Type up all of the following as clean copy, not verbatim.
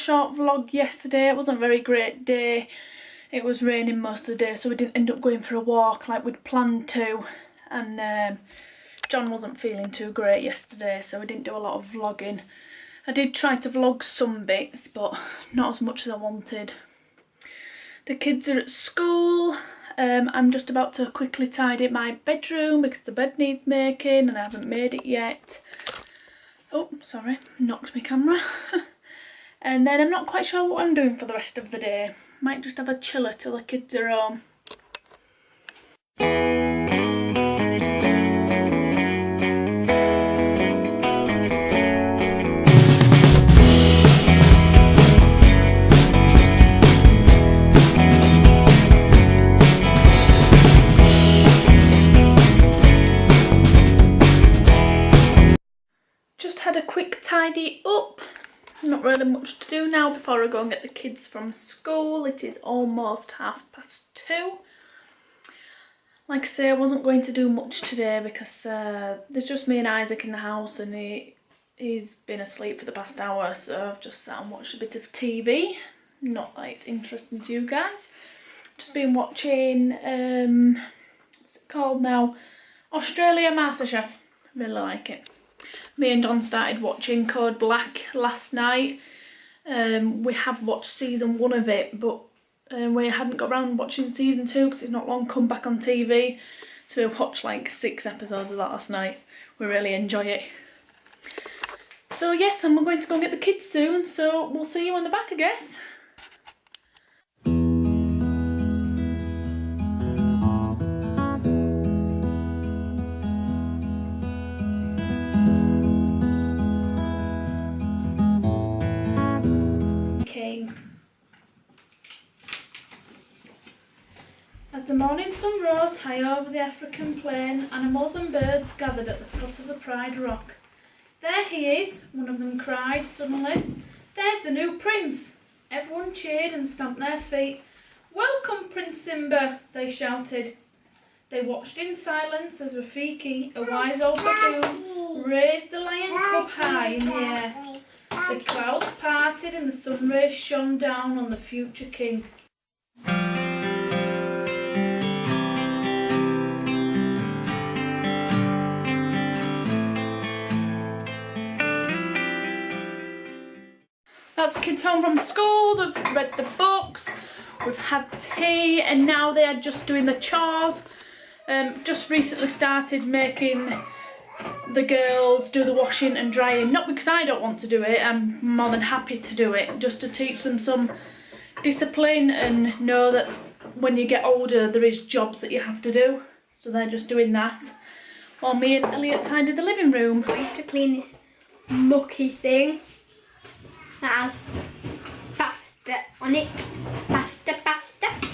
short vlog yesterday. It wasn't a very great day. It was raining most of the day, so we didn't end up going for a walk like we'd planned to. And John wasn't feeling too great yesterday, so we didn't do a lot of vlogging. I did try to vlog some bits, but not as much as I wanted. The kids are at school. I'm just about to quickly tidy my bedroom because the bed needs making and I haven't made it yet. Oh, sorry, knocked my camera. And then I'm not quite sure what I'm doing for the rest of the day. Might just have a chiller till the kids are home. Just had a quick tidy up. Not really much to do now before I go and get the kids from school. It is almost 2:30. Like I say, I wasn't going to do much today because there's just me and Isaac in the house, and he's been asleep for the past hour, so I've just sat and watched a bit of TV. Not that it's interesting to you guys. Just been watching, what's it called now? Australia MasterChef. Really like it. Me and Don started watching Code Black last night. We have watched season 1 of it, but we hadn't got around watching season 2 because it's not long come back on TV. So we watched like 6 episodes of that last night. We really enjoy it. So yes, I'm going to go and get the kids soon, so we'll see you when they're back, I guess. As the morning sun rose high over the African plain, animals and birds gathered at the foot of the Pride Rock. "There he is," one of them cried suddenly. "There's the new prince." Everyone cheered and stamped their feet. "Welcome, Prince Simba," they shouted. They watched in silence as Rafiki, a wise old baboon, raised the lion cub high in the air. The clouds parted and the sun rays shone down on the future king. That's the kids home from school. They've read the books, we've had tea, and now they are just doing the chores. Just recently started making the girls do the washing and drying, not because I don't want to do it, I'm more than happy to do it, just to teach them some discipline and know that when you get older there is jobs that you have to do. So they're just doing that while me and Elliot tidy the living room. We have to clean this mucky thing that has pasta on it. Pasta.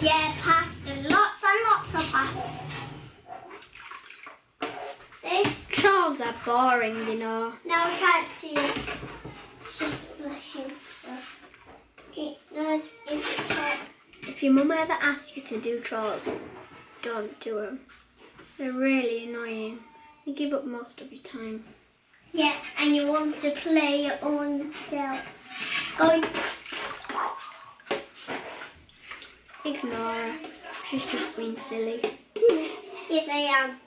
Yeah, pasta. Lots and lots of pasta. This Chores are boring, you know. now we can't see it. It's just splashing. If your mum ever asks you to do chores, don't do them. They're really annoying. They give up most of your time. Yeah, and you want to play your own self. Going. Ignore her. She's just being silly. Yes, I am.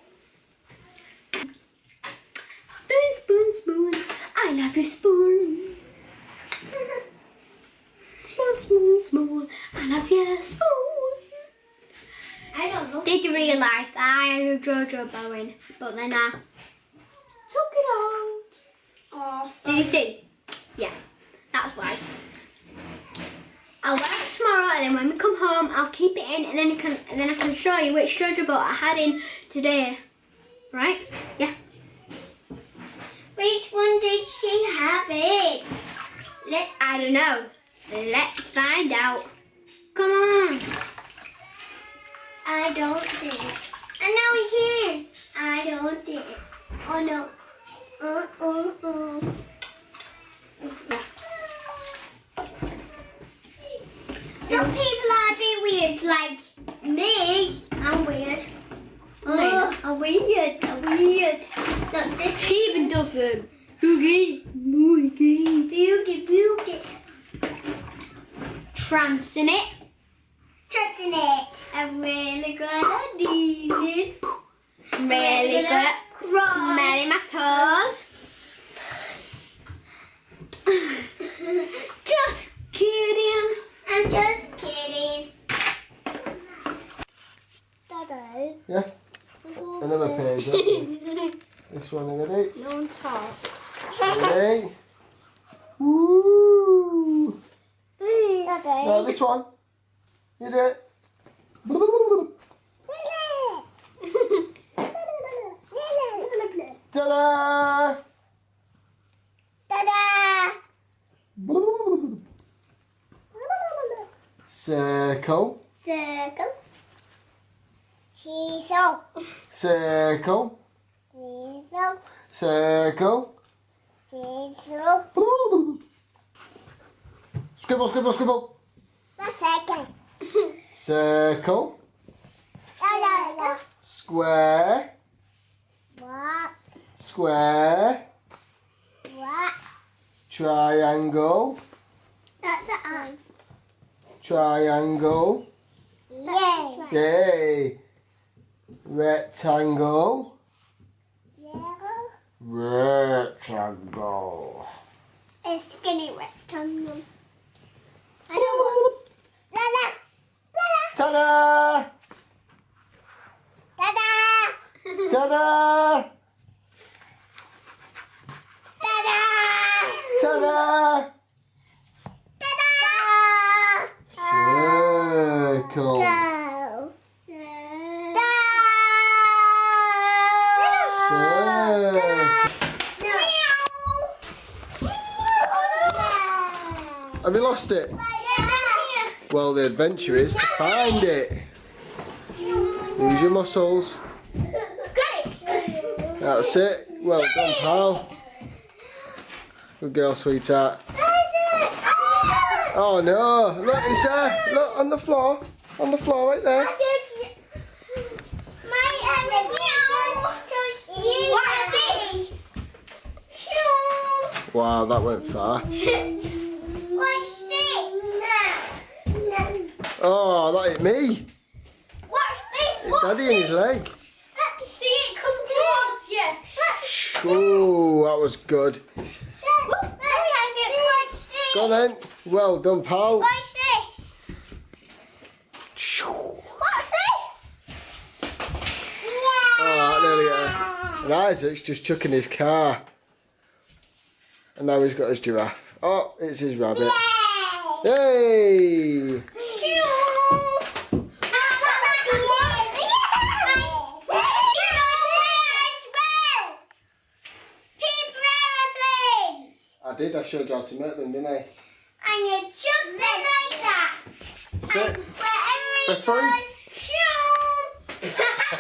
Spoon, I love you, spoon. Spoon, I love you, spoon. I don't know. Did you realise that I had a JoJo bowing, but then I took it out? Oh, Did you see? Yeah, that's why. I'll wear it tomorrow, and then when we come home, I'll keep it in, and then I can show you which JoJo bow I had in today. Right? Yeah. Which one did she have it? I don't know. Let's find out. Come on. I don't think it. And now we're here. I don't think it. Oh no. Some people are a bit weird, like me. I'm weird. I'm weird. Look, this. She even does them. Boogie. Boogie. trance in it. Trust in it. I'm really good at kneading. Really good at smelling my toes. Just kidding. I'm just kidding. Daddy. Yeah. Another page. Okay. This one, ready? Don't talk. Ready? Woo! Daddy. No, this one. You do it. Ta-da! Ta-da! Circle. Circle. Seesaw. Circle. Seesaw. Circle. Seesaw. Scribble, scribble, scribble. The second. Circle. Da-da-da. Square. What? Square. What? Triangle. That's an eye. Triangle. Yay. Yay. Rectangle. Yellow. Rectangle. A skinny rectangle. I don't want. Da-da. Da-da. Ta-da! Ta-da. Ta-da! Ta-da. Ta-da! Ta-da. Circle. Go. Have you lost it? Well, the adventure is to find it. Use your muscles. That's it. Well done, pal. Good girl, sweetheart. Oh no! Look, it's there. Look on the floor. On the floor, right there. What's this? Wow, that went far. What's this? Oh, that hit me. What's this? Hit Daddy in his leg. See it come towards you. Oh, that was good. What's this? Go on then. Well done, pal. What's this? What's this? Oh, that nearly hit her. And Isaac's just chucking his car. And now he's got his giraffe. Oh, it's his rabbit. Yay! I did, I showed you how to make them, didn't I? I'm gonna chuck them like that. Sit. Wherever it For free. goes, shoo!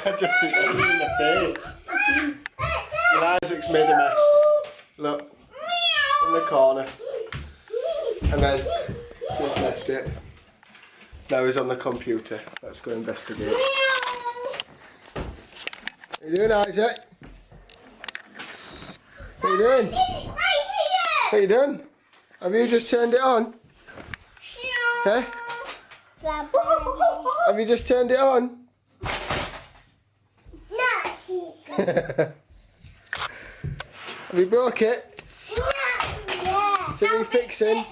I just hit him in the face. And Isaac's made a mess. Look, in the corner. And then just left it. Now he's on the computer. Let's go investigate. What are you doing, Isaac? What are you doing? It's right What are you doing? Have you just turned it on? here. Huh? Have you just turned it on? Have you broke it? So what are you fixing?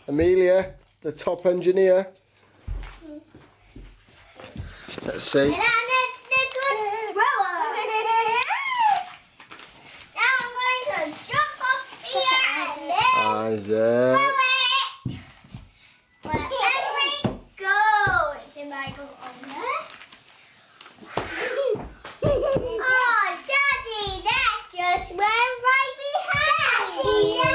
Amelia, the top engineer. Let's see. Now I'm going to jump off here and then Isaac. throw it. Wherever it goes. If I go on there. Oh, Daddy, that just went right behind.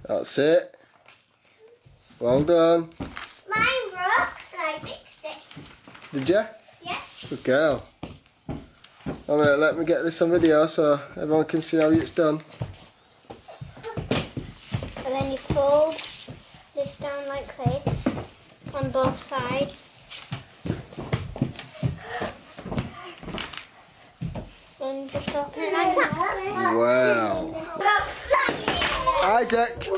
That's it. Well done. Mine broke and I fixed it. Did you? Yeah. Good girl. I'm gonna let me get this on video so everyone can see how it's done. And then you fold this down like this on both sides. And and just open it like that. Wow. Isaac,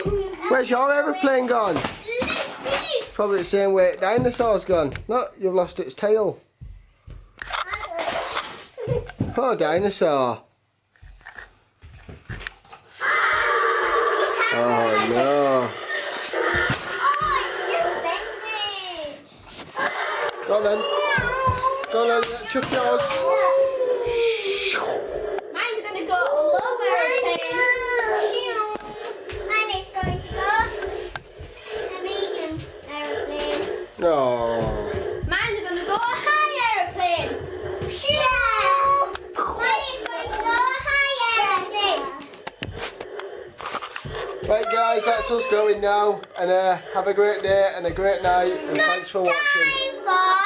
where's your aeroplane gone? Probably the same way dinosaur's gone. Look, you've lost its tail. Poor dinosaur. Oh no. Go on then. Go on then, chuck yours. Mine's gonna go all over aeroplane. Mine is going to go a medium aeroplane. Oh. Mine's gonna go a high aeroplane. Mine is going to go a high aeroplane. Right guys, that's us going now. And have a great day and a great night. And thanks for watching. Time for